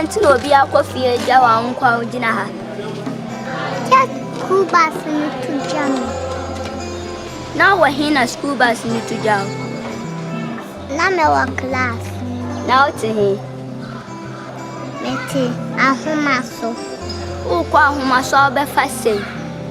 nti no bi akofie ja wa nkwa ugina ha. Just school bus ni to jam. Na wa hina school bus ni to jam. Na me wa class. Na oti he. Meti ahoma so. O kwa ahoma so obefa sei.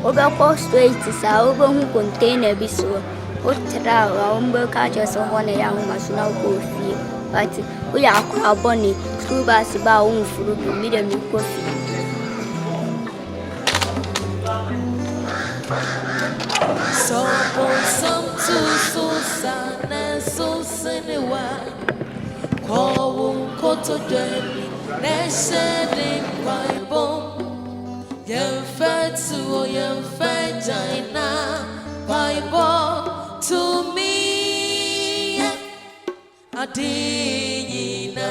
Obekọ straight sa obehu container bi so. O tra wa ombe ka je so ho na ya ahoma so na ko fie. But we are aboni school bus ba o furu bi mi dem ko fie. So some to so sana so senewa ko koto deni nesede Bible yen fatu yen fajina Bible to me adina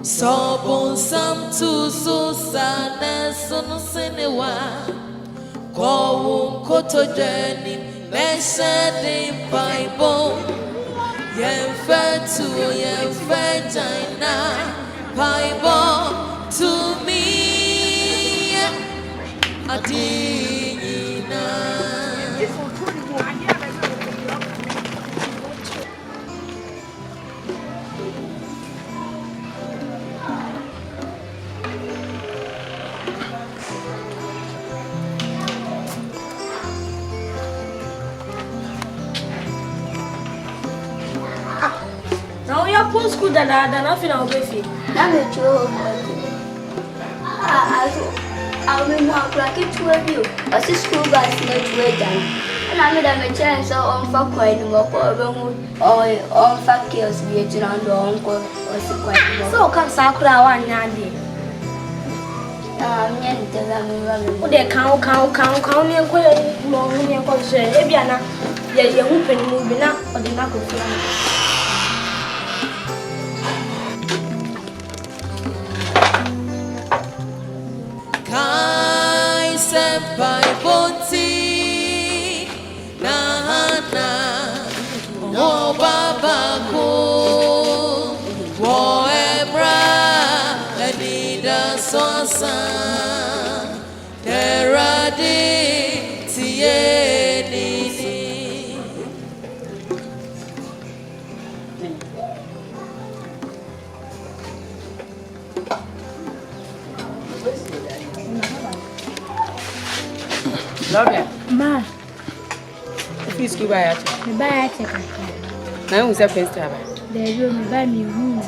so bon sam tu so sana so no senewa ko koto deni nesede Bible yen fatu yen fajina Bible to me adina Now you are post school that nothing I'll be free. Na me chuo. I will more like it to a view. As a school bus no to a jam. And I made a chance on for quite more or on factors be a on the uncle or so. So come Sakura one yandy. They count me and quite long me and concern. Ebiana, you're whooping moving up or the knuckle. Kai senpai bonti na o baba ko wo ebra anida sosa derade tie ni Lovely. Ma, If you school by me buy a check. now who's a Queenstar? The room buy me room.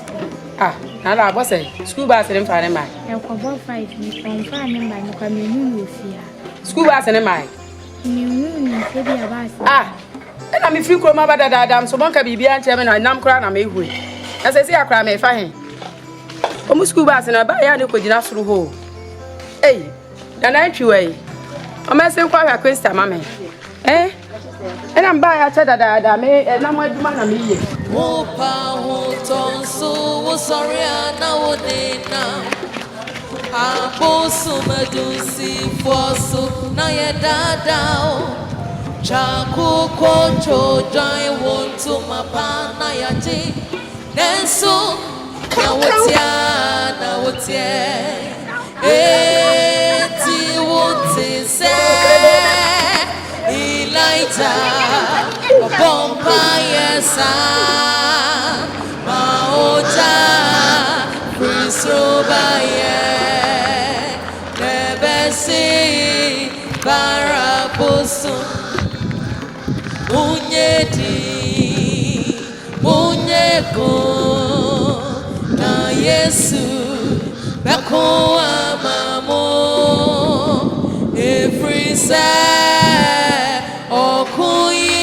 Ah, now I was say school bus and find my I will about 5 me from farming by no coming with here. school bus and my ah, and I'm a free chroma bad adam, so one can be behind chairman and nam crown and make way. As I say, I cry may find almost school bus and I buy a new could enough through hole. Hey, the night you way. I'm asking Kwakyewaa mammy. Eh? And I'm by a cheddar that I may and I'm with man. Wopa woton so sorry now now. Abosu medusi fosu na ye dada. Chaku kocho jai wontu mapana ya ji. Nenso na wotia. Eti wote se Elijah Bomba yesa Maoja Prisroba ye Nebesi Barabusu Unyedi Unyeko Na Yesu Bakoa mamo every say okuyi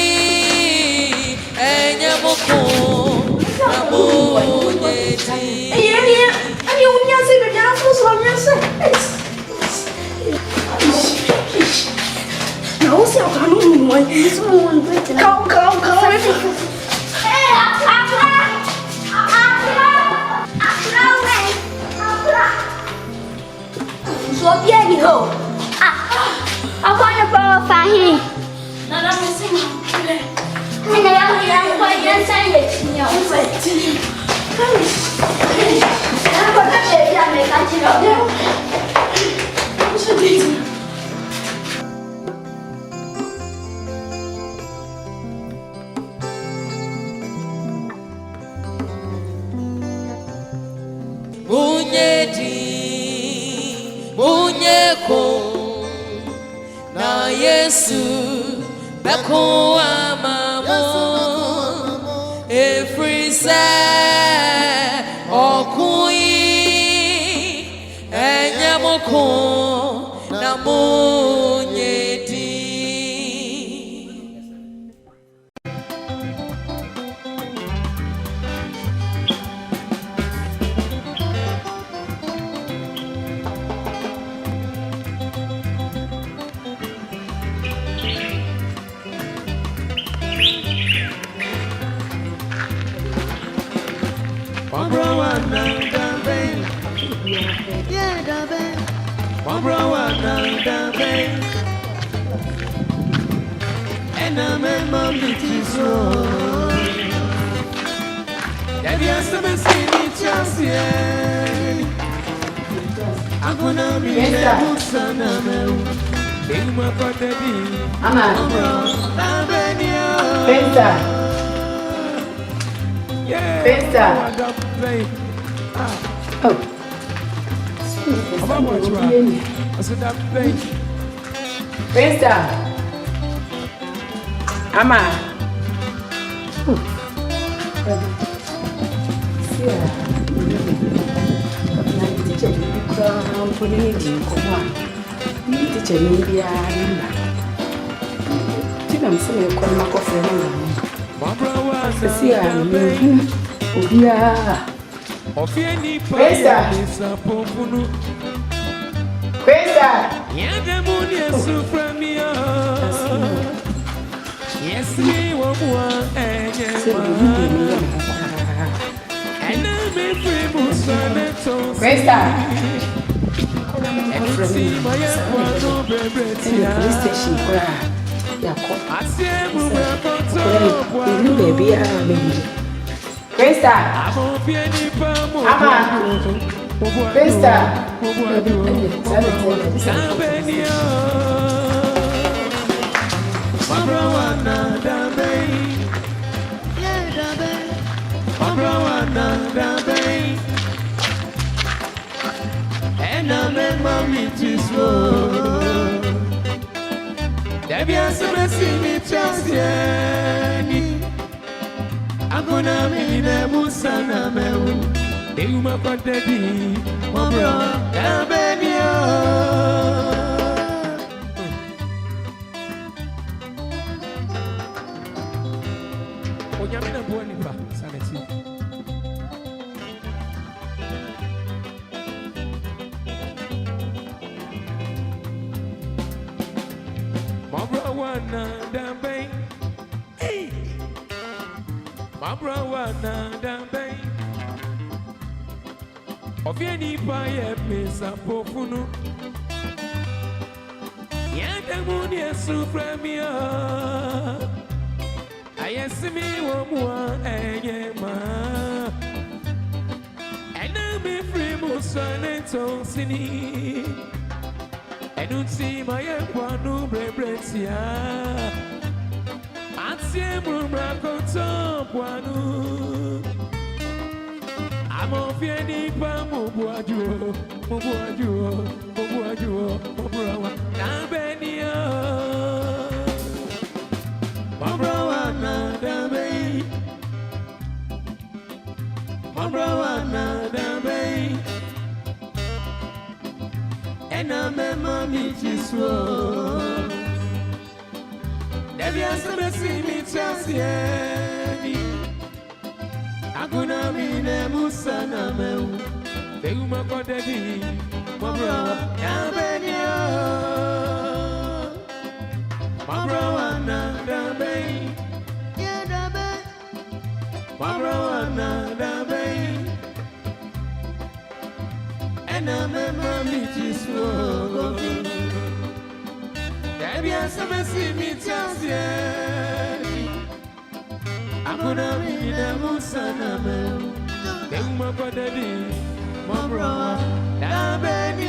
enyamoko namo nyeti Ani unya se be na so so nya se. Na o se o kanu mo isso mo nte. Calma. So bien hijo. fahi. Nana missing. And I am quite inside. I'm going to say that I can't do Munyeko na Yesu beko amamo efrise okuyi enyamoko na munyedi. Baby, I'm so messy, me just yeah. I'm gonna be the Musana. Then my brother, my brother, that baby.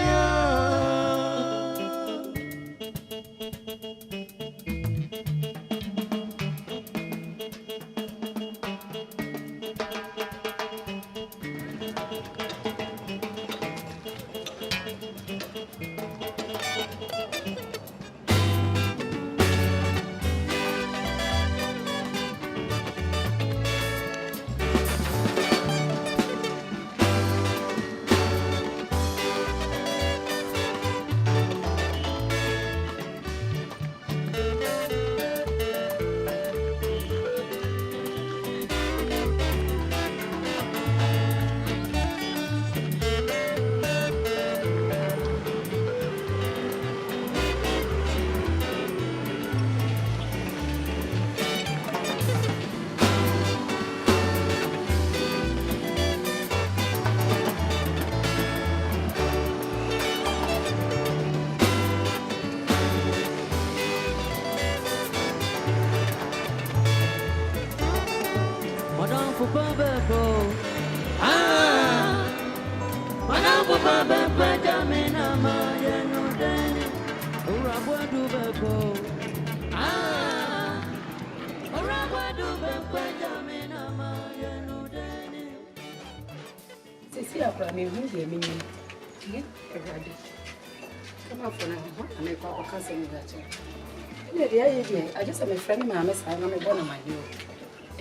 I just have a friend, my miss. I'm going to go to my new.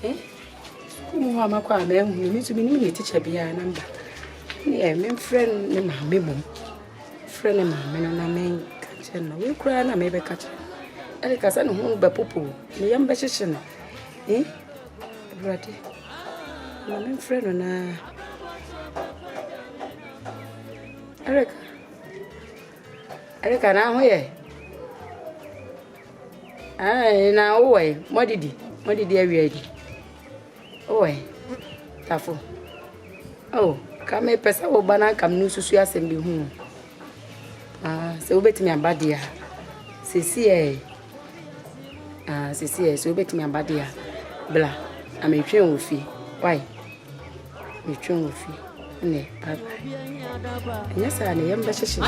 Eh? Mamma, quite a man who needs to be new teacher be a number. Yeah, my friend, my mibble. Friend of mine, and I mean, catching. We cry, and I may be catching. Erica, I know by Popo, the young magician. Eh? Bratty. My main friend, and Erica, now, where? Now, away. What did you ready? Oh, Tafo. Oh, come a pesa or banana come no so and be home. So bet me a bad dear. Cecilia. Cecilia, so bet me a bad dear. Blah, I'm a train with fee. Why? Me train with fee. Nay, bye bye. Yes, I am best.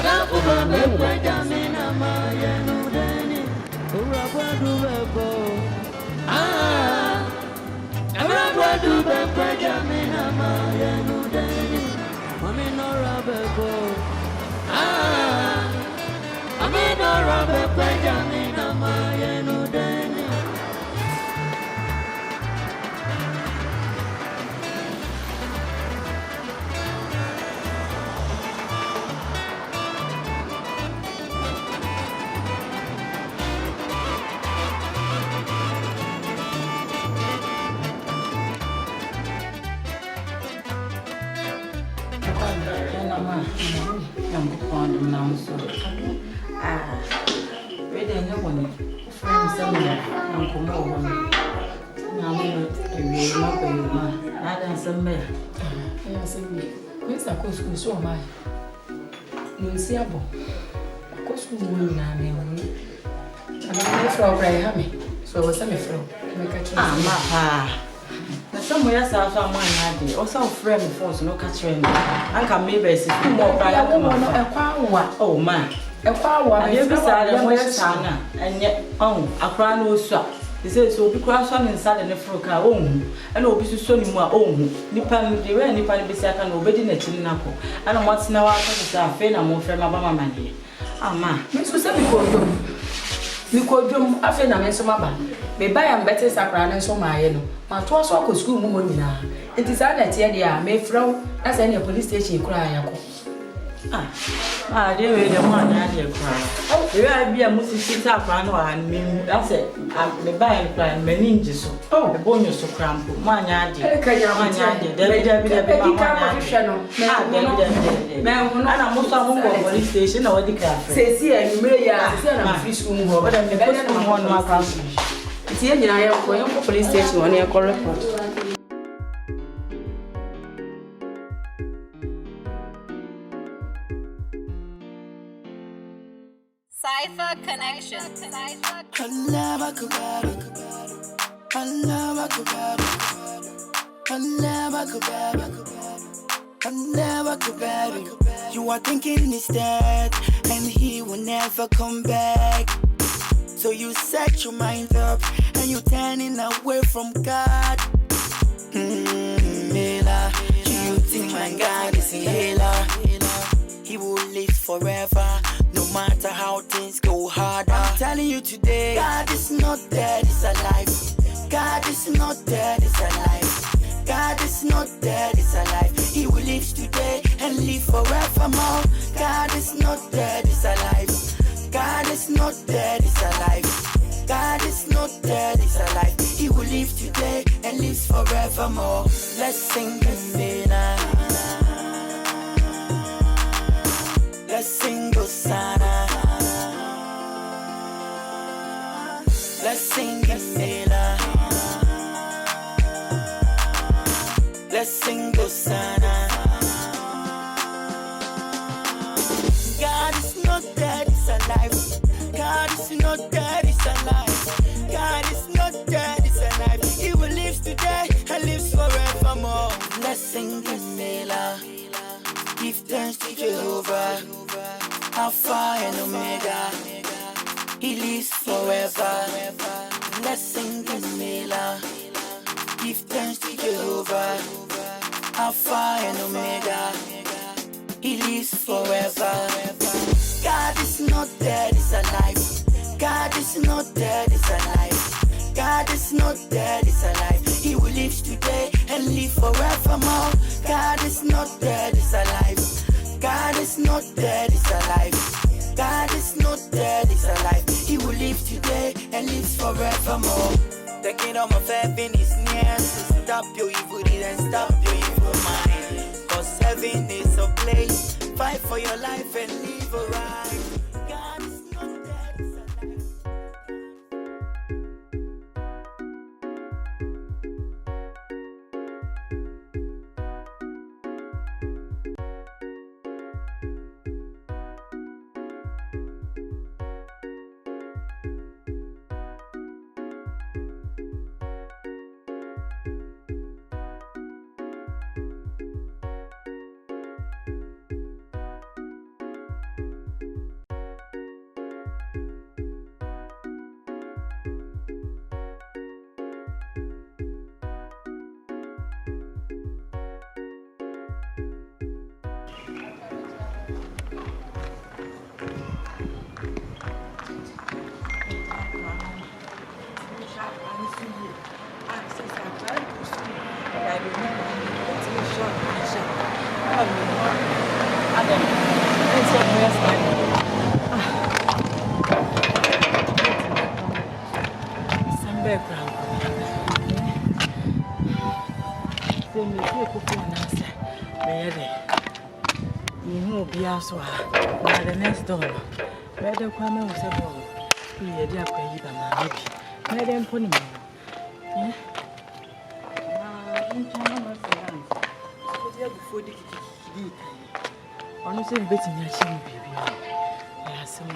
Somewhere south of my or some friend phones no catching. I can maybe see more private. Oh, man. A power, I never saw them and yet, a crown will swap. He says, so because one inside and the frock our own, and will be so more own. Nipan, the way Nipan be second, obeying a chinnapo. I don't want now after the fair and more from my money. Ah, ma, Miss was you could do after the mess of my band. Maybe I am better sacran and so my eno. My twas walk school woman now. It is that here, may throw as any police station cry. Ah, dear, the one I cry. Oh, you are be a musty sit up and mean, that's it. I'm the buy plan, my ninjas. Oh, the bonus so crample. Man, I did. There and I'm most of the police station or the cafe. Say, see, and you may have free school, but I'm the best one, my house. It's here, I am going to police station on your call report. Cypher connection. You are thinking he's dead and he will never come back. So you set your mind up and you're turning away from God. Mela, do you think my God is a healer? He will live forever, no matter how things go harder. I'm telling you today, God is not dead, he's alive. God is not dead, he's alive. God is not dead, he's alive. He will live today and live forevermore. God is not dead, he's alive. God is not dead, he's alive. God is not dead, he's alive. He will live today and lives forevermore. Let's sing the Nena. Let's sing Hosanna. Let's sing the Nena. Let's sing Hosanna. God is not dead, he's alive. God is not dead, he's alive. God is not dead, he's alive. He will live today and lives forevermore. Let's sing the Nela. Give thanks to Jehovah, Alpha and Omega. He lives forever. Let's sing the Nela. Give thanks to Jehovah, Alpha and Omega. He lives forever. God is not dead, he's alive. God is not dead, he's alive. God is not dead, he's alive. He will live today and live forevermore. God is not dead, he's alive. God is not dead, he's alive. God is not dead, he's alive. He will live today and lives forevermore. The kingdom of heaven is near, so stop your evil deed and stop your evil mind. Cause heaven is a place, fight for your life and live right. God is not dead, he's alive. So the next door, where the Kwame was able to be a dear baby, maybe. Madam Pony. In China, my friends, before the key. Honestly, betting your chin, baby. Yes, some.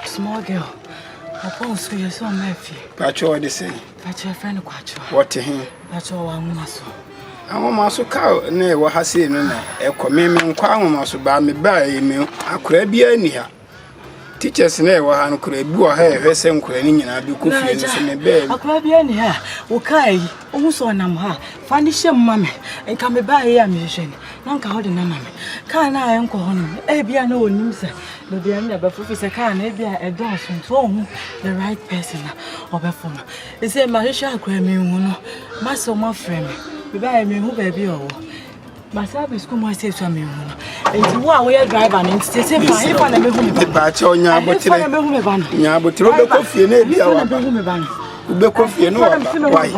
Small girl. I suppose you saw Murphy. Pacho, what they say? Pacho, a friend of Kwakyewaa. What to him? Pacho, one muscle. Ahoma so ka na e wo ha sei no na e komeme nkwa ahoma so ba me ba e me akora bia ni ha teachers na e wo ha no kora bi wo ha e hwese nkora ni nyina bi ko fie no so me ba akora bia ni ha wo kai ohu so nam ha fa ni hye mma me nka me ba e ya me hye ni na nka ho de na mama ka na aye nko ho no e bia na onim se no bia na ba fufi se ka na e bia e don so nto ohu the right person na obefo no e se ma hye akora me hu no ma so ma frame Bye, me who baby or my service school my say to me. And you are where driver and say if I me who me batch on ya but ya but robe coffee na bia wa ube coffee no why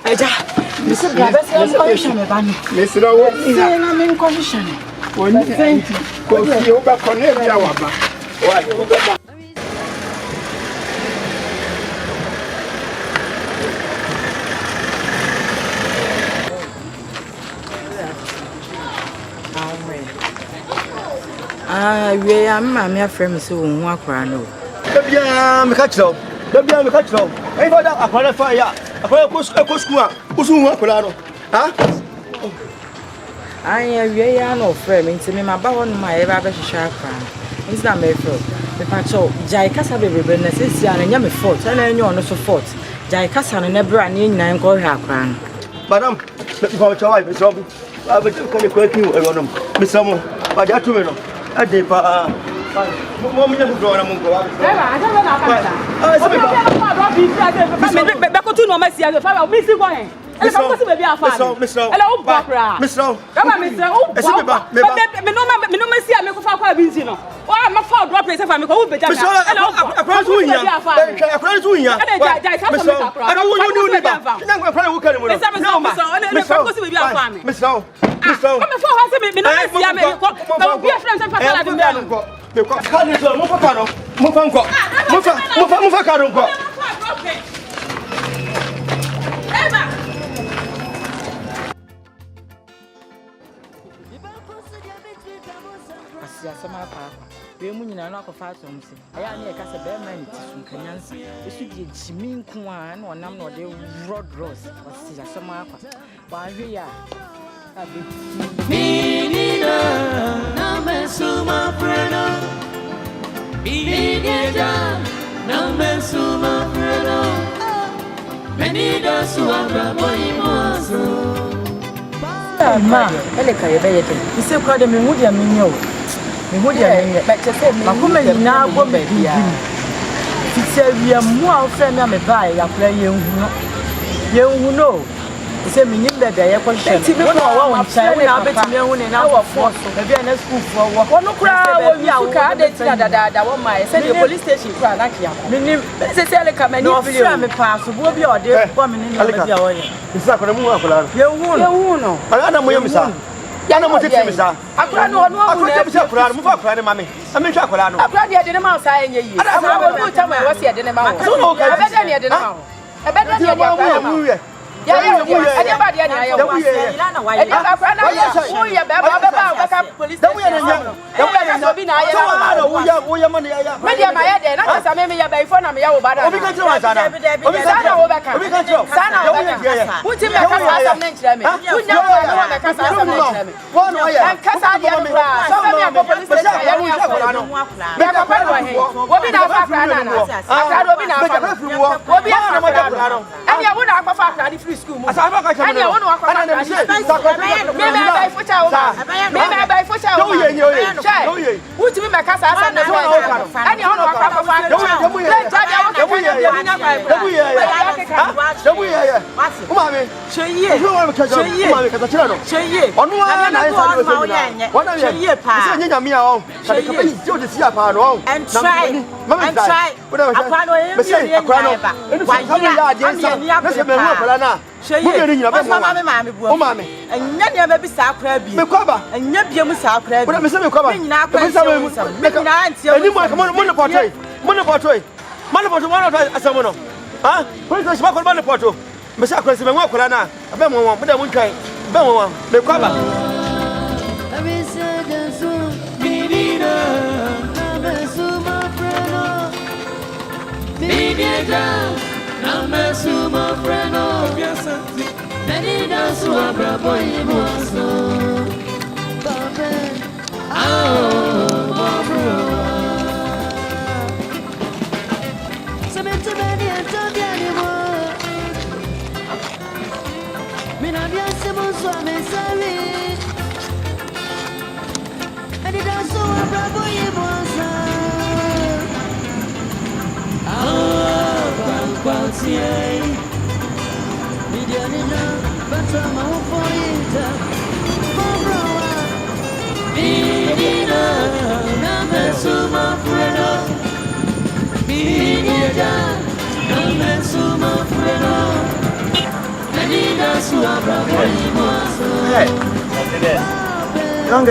Eja Mr. Driver say condition me ban Mr. Wo say na me condition woni coffee o ba kono bia wa ba why we am my friend so won akora no. Bia me catch up. Hey for that akora fire. Akora ko school a. Usu won akora no. Ha? Anya we ya no friend nti me maba ho no ma e ba be hwehwe akora. Nti na me feel. Me pa cho jai kasa bebe na sesi ana nya me fault. Na enye ono so fault. Jai kasa no na bra na nyina nko hwe akora no. Madam, me ko cho wai me so. Ba be ko ni ko ki e wono. Me so mo. Ba ja tu me no. Ade pa mo mi ndu do na mo ko wa. Aja na ka ta. Be ko tu no ma si age fa ba mi si ko hen. Ele fa ko si be bi afa. Ele o ba kra. Mr. Kama Mr. O ba. Me no ma si a me ko fa kwa bi nti no. O ma fa drop place fa me ko wo be ja. Ele o akra tu nya. Akra tu nya. Ele ja sa so me akra. Ana wo ni ni ba. Na akra wo ka ni mo no. Ele fa ko si be bi afa me. Mr. Come for ha se me no ma si a me ko. Na bi a friend fa fa la de me. Me ko ka ni so mo fa ka no. Mo fa nko. Mo fa ka no nko. Eba. Asia sama pa. We mu nyina no akofa atom se. Aya na e ka se be man ti sun kanyansa. Esu die jimi nko a na onam na ode road rose. Asia sama pa. Ba hwe ya. Menina, não me suma freno. Menina, não me suma freno. Menina, sua bravo e moço. Ma, ele ka ye be ye ten. Ise kwa de me hu dia me nyo. Me hu dia me. Ba che se ma kuma nyina go me bia. Ti se wi mu a ofre me ba ya kura ye hu no. Ye hu no. Ise me nim be ye ko hwe. Ti me ko wa won chai na be ti me hu ne na wo force. E bia na school for wo. Wono kura wo wi a ka de ti da wo ma se the police station kura na kia ko. Me nim se se ele ka me ni video. Me pa so bo bi ode bo me ni no bia wo ye. Isa ko mu akora. Ye hu no. Ana mo ye misa. Yana mo tete misa. Akora no no hu na. Akora misa akora mo fa akora ne mame. Ame twa akora no. Akora de ne ma sa enye yi. Akora bo bi chama e wasi de ne ma wo. So no ka. Abeda ne de ne ma wo. Abeda ne de akora ma. Ya ade ba de ne ayo. Ade ba akora na ya. Wo ye be ba police station. Da wo ya so bi na ayo. Wo ya ma ne ya. Me de ma ya de na ka sa me ya ba ifo na me ya wo ba da. Obi kan tiro wa sana. Obi sana wo ba ka. Obi kan tiro. Sana wo ba ka. Wuti me ka sa asam na nkyira me. Wunya wo me ka sa asam na nkyira me. Wo no ya. En ka sa de no bra. So me ya go police station ya ni akora no. Me ka pa do he. Wo bi na fa akra na na. Akra do bi na fa. Wo bi akra no. Ani ya wo na akwa fa akra di free school mu. Ani ya wo na akwa fa akra di. Me me ba ifo cha wo ba. Me me ba ifo cha wo ba. Wuti me ka sa asam na nkyira. Ani ya wo na akwa fa akra. Asamono. Ah, police station ko ba le porto. Me sa akwa se me akwa na. Abe mo mo, be mo ntwan. Be mo mo, me kwa ba. Namesuma freno biasanti. Nani dansu abrabo imuaso. Babe, mabro. Semente beni entobi animo. Mina biase monso amesari. Nani dansu abrabo imuaso. Kwakyewaa, Midianina, Batama Ufoyinta, Mabrowa, Midina, Namesuma Freno, Midia, Namesuma Freno, Nanina Suabra Boyimoso. Hey, Young,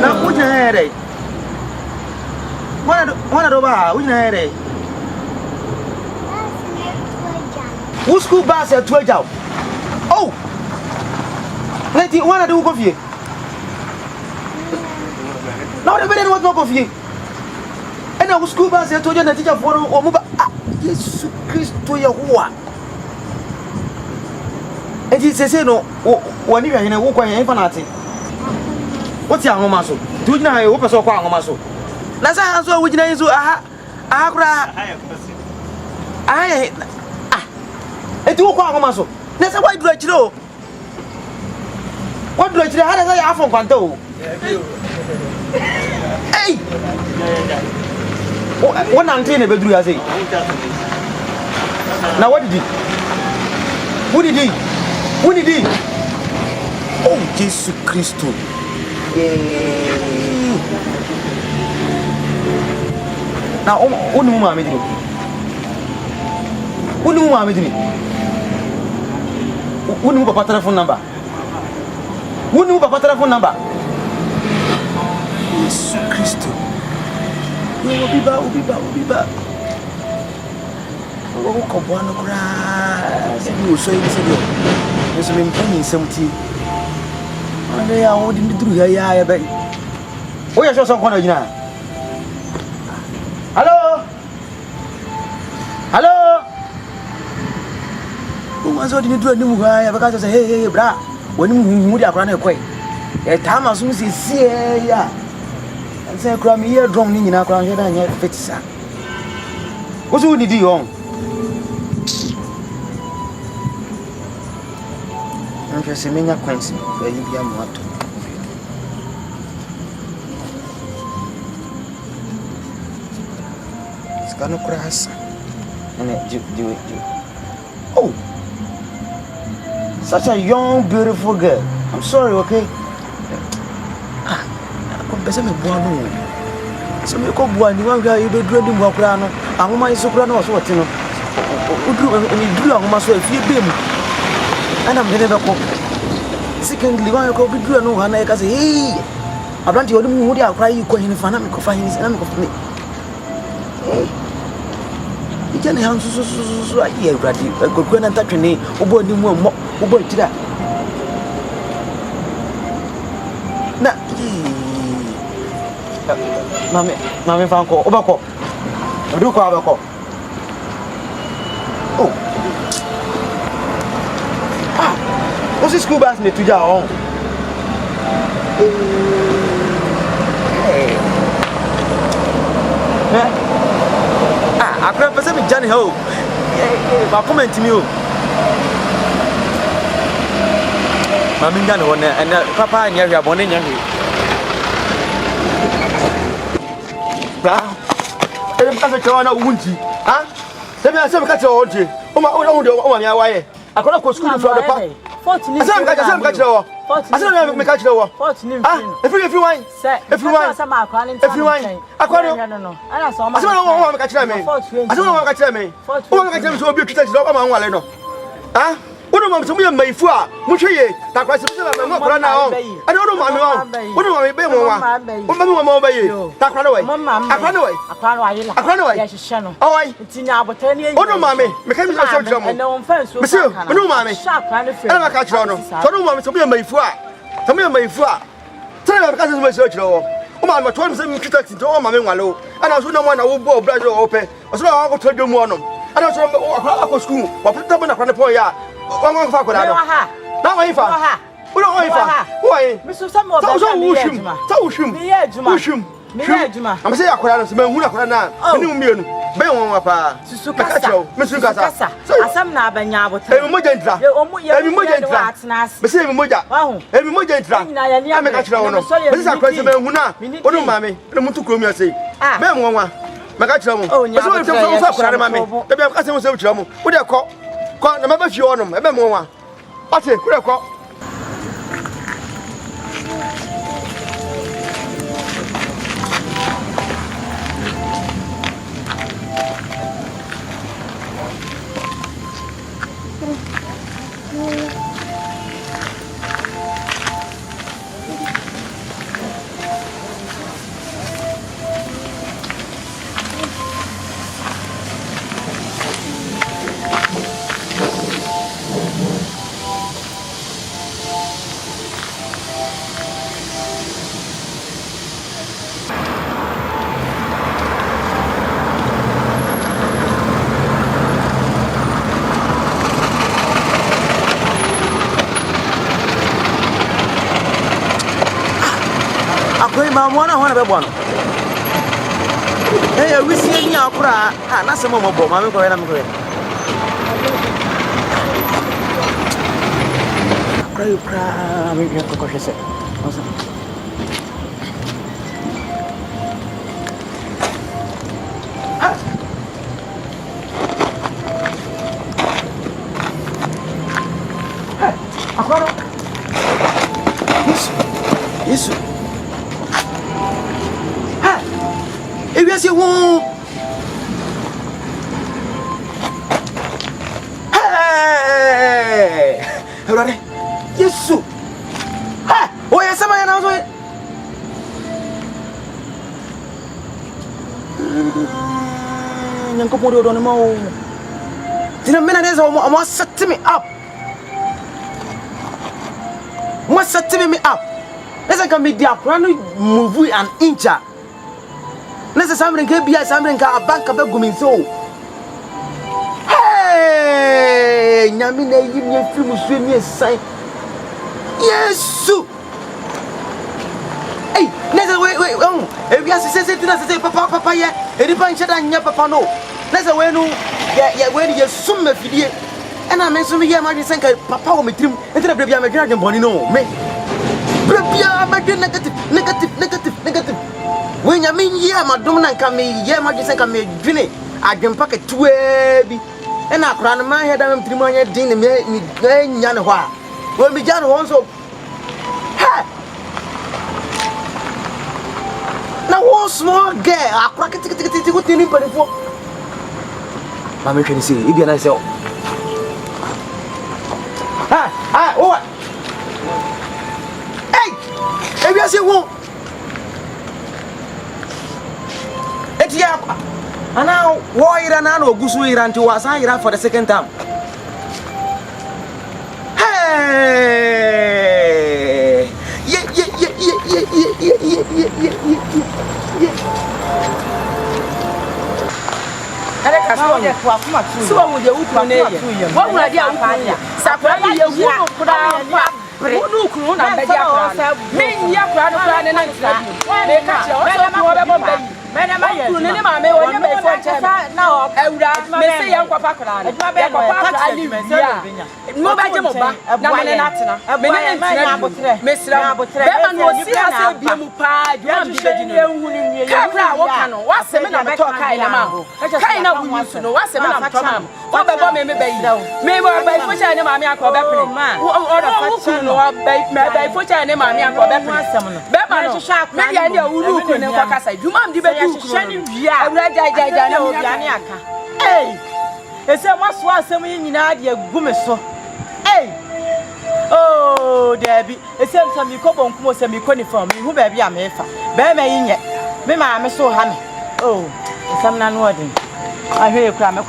now put your head. One of the bar, we know. Who school bus at 12 out? Oh, let you want to do coffee. Now the better was no coffee. And our school bus at 12 and the teacher for Omuba. Jesus Christ to your war. And he says, no, one year in a walk on infinity. What's your home muscle? Do you know I open so far on muscle? Let's answer which name is I do kwa maso. Nessa why do I know? What do I know? How does I have from Quanto? Hey! One antenna bedroom, I say. Now what did he? Who did he? Who did he? Oh, Jesus Christ. Now, only woman made it. Only woman made it. Wouldn't move a telephone number. Wouldn't move a telephone number. Jesus Christ. We'll be back. Oh, come on, cry. You will say this again. There's some penny, some tea. And they are holding the truth. Yeah, baby. Oh, you're some corner now. Hello? Who didn't do a new guy because I say, hey, bra, when you would have run away. A time as soon as you see, yeah. And say, cram here, droning in our crown here and yet fits. What would you do? I'm just a mania quincy, where you be a motto. It's gonna crash. And do it. Oh! Such a young, beautiful girl. I'm sorry, okay? I'm going to so you go one, you guy, you do dreading walk around. I'm my soprano, what you know. You do on myself, you beam. And I'm never go. Secondly, why you go be doing no, and I can say, hey, I want you to move out, cry you going in the fan, I'm going to find me. You can't have so idea, Bradley. I could go and touch your name, or boy, you more. Who bought that? Nah, Mammy found call. Obako. I do call Obako. Oh, what's the school bus in the Tuja home? I can't perceive Johnny Ho. My comment to you. Mammy done one and Papa and Yaga Bonnie. I'm going to go Wunty. Huh? Let me have some catch your orgy. Oh, my own, I could go school for the park. 14. I said, catch your 14. I said, I'm catch your 14. If you want, if you want, I don't know. I don't want to catch me. I don't want to catch me. Oh, I can so be catch up among one. Huh? What do you want to be a may for? Much ye, that was a now. I don't know, Mamma. What do you want to be more? What do you want to you? That run away. I run away. I run away. Oh, it's in our 10 years. Oh, no, Mammy. Mechanical surgeon. And no offense, Monsieur. No, Mammy. Sharp, kind of friend. I'm a catch on. So don't want to be a may for. Tell me a may for. Tell me because my search law. Oh, my 27 critics into all my Malo. And I was no one I will blow blood open. I saw I will tell you one. I don't know school. What put up on the point ya? One for now I fa. Who don't I fa? Why? Mr. Samuel, so wushum. I'm saying I could men who are now. Oh, you mean, Ben Wapa, Susuka, Mr. Nkansah. So, some Nabanya, but every Mojentra, every Mojentra, but say Moja, every Mojentra, I make a show. This is a question, Muna, Odo Mammy, the Mutukum, say, Ben Wama, Magacho, oh, you're going to Mammy, the Baptism was so trouble. Would I call the member of your honor, a Memoa? What's it? Could I call? I want to be one. Hey, we see any opera, and that's a moment, I'm going. I'm going to cautious. Yes. If you see one, hey, everybody, yes, hey, oh yes, somebody knows it. Yanko put it on the mouth. Didn't mean there's almost set me up. Must set me up. Let's come be the movie and incha. Let's something can be something a bank of a gumin so. Hey, Yamina, you need to swim me a sign. Yes, so. Hey, let's wait. Oh, if you are said to us, say, Papa, yeah, a bunch of your papa no. Let's away no, yeah, when you assume a video. And I mentioned me, I think Papa will meet him and then I'll be a dragon bonnie no, me. Negative. When you mean, yeah, my dominant come, yeah, my second come, drink. I can pack a 2 and I cry my head. I'm 3 months dinner, me, Yanwa. When we got also. Now, one small girl, I crack it with anybody for. Mamma can see, if you're nice. What? Hey, if you see one. And now, why Iran or Gusu Iran to us? I ran for the second time. Hey! Yeah. So, with the Ukraine, what would I do? Sapphire, Who Corona, men, Yakra, and I Madam, now, I say, young Papa, no matter hey, it's a must was some in Nadia Gumeso. Hey, oh, Debbie, it's some you come on Kumo semi coniform, who baby I'm here. Bear me in yet. Mamma, I'm so happy. Oh, some non wording. I hear you cry, a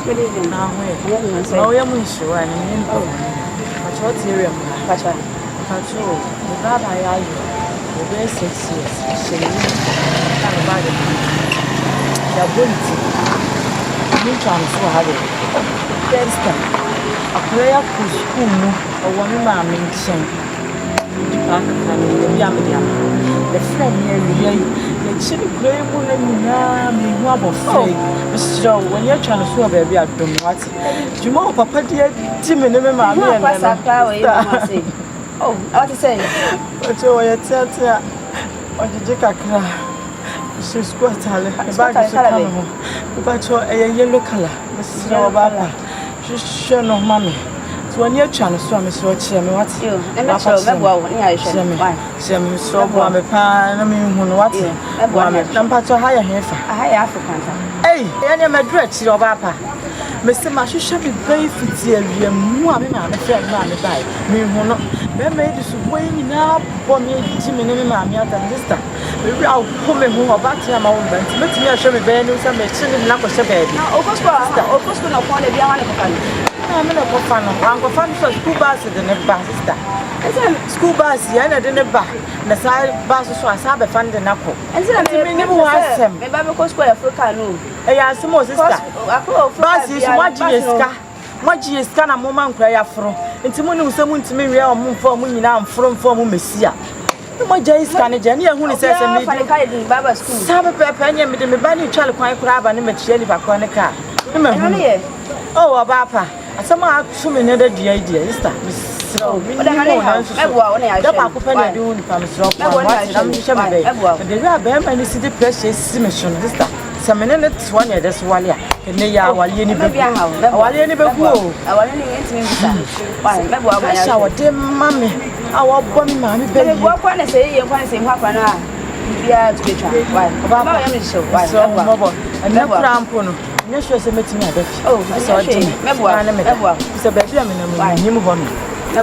Good evening. Now, Yes, oh, you're sure I'm in. Oh, what's your Patrol. Patrol? The Baba, I the best 6 years. She can't about it. The ability. You trying to have it. First time, a prayer to school, a woman, mammy, the friend here, the chili gray woman, me, one of Mr. When you're trying to swap, baby, I don't know what. Tomorrow, Papa, dear, Tim and mammy, and I say. Oh, what to say? But oh, I tell you, what did you cry? She's quite tired. But a yellow color, Mrs. Baba. She's sure no money. When you're trying to swim, Miss Rocher, what's you? I'm not sure. I so warm a pan. I mean, what? I'm part of higher heifer. A high African. Hey, I am a dread, your papa. Mr. Mashi should be very fit here. I'm a friend, mammy, by me, who not. They made this way now for me, Jimmy, mammy, and sister. We are coming home about him. I won't let me show me Ben, some machine, like a baby. Now, of course, going to call it the I'm not a fan of Uncle Fan for school bus in the bus, sister. School bus, yeah, and in the back. The side bus was I have a fan the knuckle. And then I never was him. Maybe because we're African. I asked the most sister. Bus is what you is can a moment cry afro. And Timon someone to me, we are moving for me now from Messia. My Jay is Canadian, who says, I'm Baba school. Sabbath penny and the bunny child quite crab and image jelly back on the car. Oh, Papa. Somehow, so many other idea is that so, but I do I'm city precious mission. This time, some minutes 1 year, that's why they are while you need our dear mammy, our bonny mammy, baby. What can I say? You want to say, what can I? Yeah, to be tried. Why? I'm so mobile and never rampono. Yes, she was meeting me. Oh, I saw it. It's a baby. I'm in the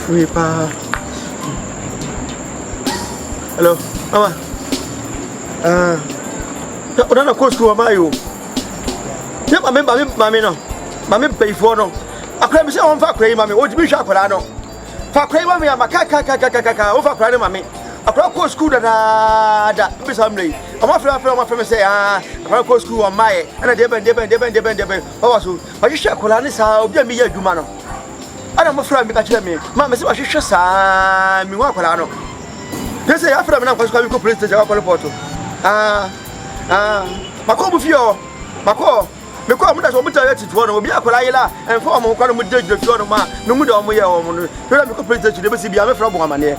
free pa. Hello, mama. Una course school am you? Yeah, mami no. Mami pay for no. Akra me say on fa kra mami. O jibi hwa akra no. Fa kra mami am ka. O fa kra mami. Akra course school da be samle. Ama fra me say akra course school am my. Na de ben. Baba so. Ba hwa akra ni sa obi am ye adwuma no. Ana mo fra me ka kire me. Ma me say wa hwehwe sa mi wa akra no. They say after me na kwa school police station kwa report. Mako bu fio. Mako. Me ko amuda so muta yati tuwo no obi akola yela enfo omo kwa no mu de fio no ma no mu de omo ye omo no. Pera me ko police station de be si bia me fra bo amane.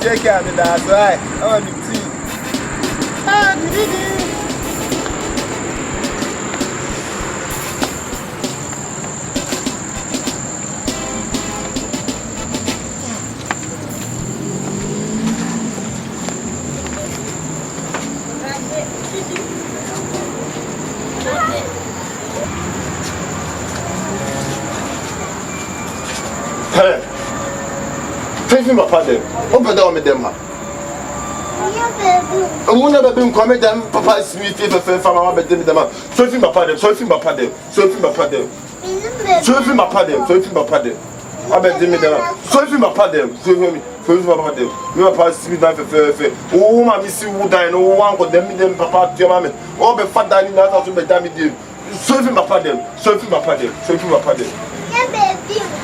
Take care of me, that's right. I want me tea. Hey. Fais ma pas de. On peut dormir dem ha. On n'a pas bien comme dem papa Smith fait femme ma dem dem. Sophie ma pas de. Sophie ma pas de. Sophie ma pas de. Sophie ma pas de. Sophie ma pas de. Avec dem dem. Sophie ma pas de. Sophie ma pas de. Me papa Smith na fait. O ma mi si wo dan no wan ko dem papa tu ma me. O be fa dan ni na so be dan mi dem. Sophie ma pas de. Sophie ma pas de. Sophie ma pas de.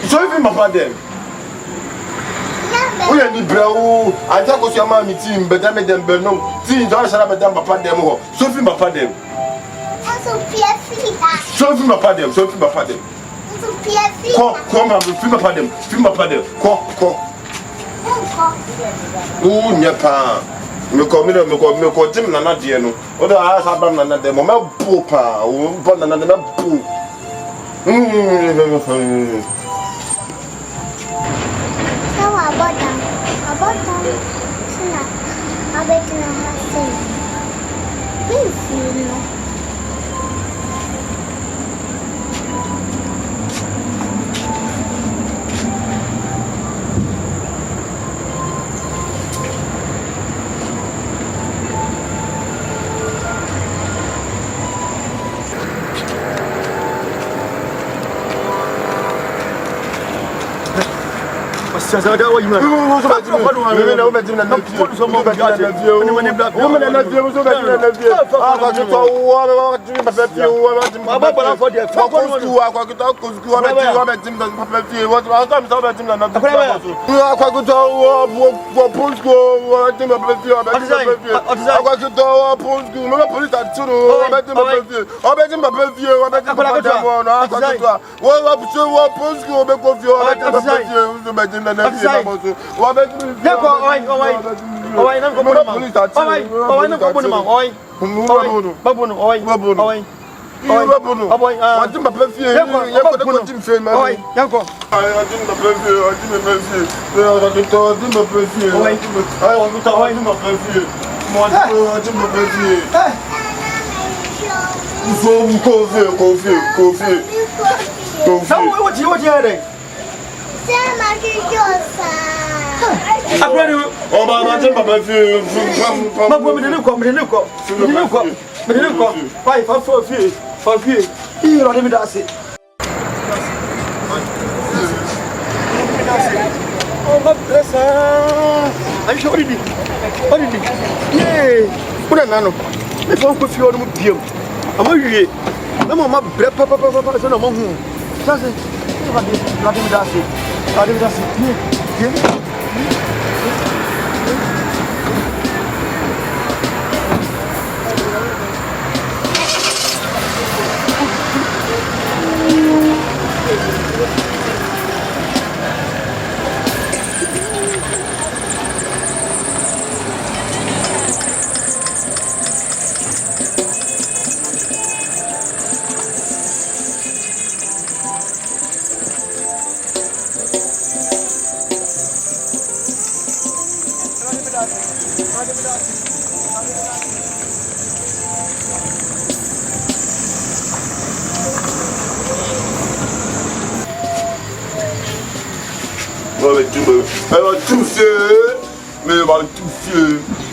Sophie ma pas de. We are the bro. I just go to your mommy team, but them no. Team don't shut up at them, papa them. Sophie, papa them. Sophie, papa them. Sophie, papa them. Come, film papa them. Film papa them. Come. Oh, nyapa. Me come Tim na die no. O da ha sa bam na dem. Me bu pa. O bo na me bu. About time, I bet you know please, you know. Ça c'est. Elle va tout faire, mais elle va tout faire.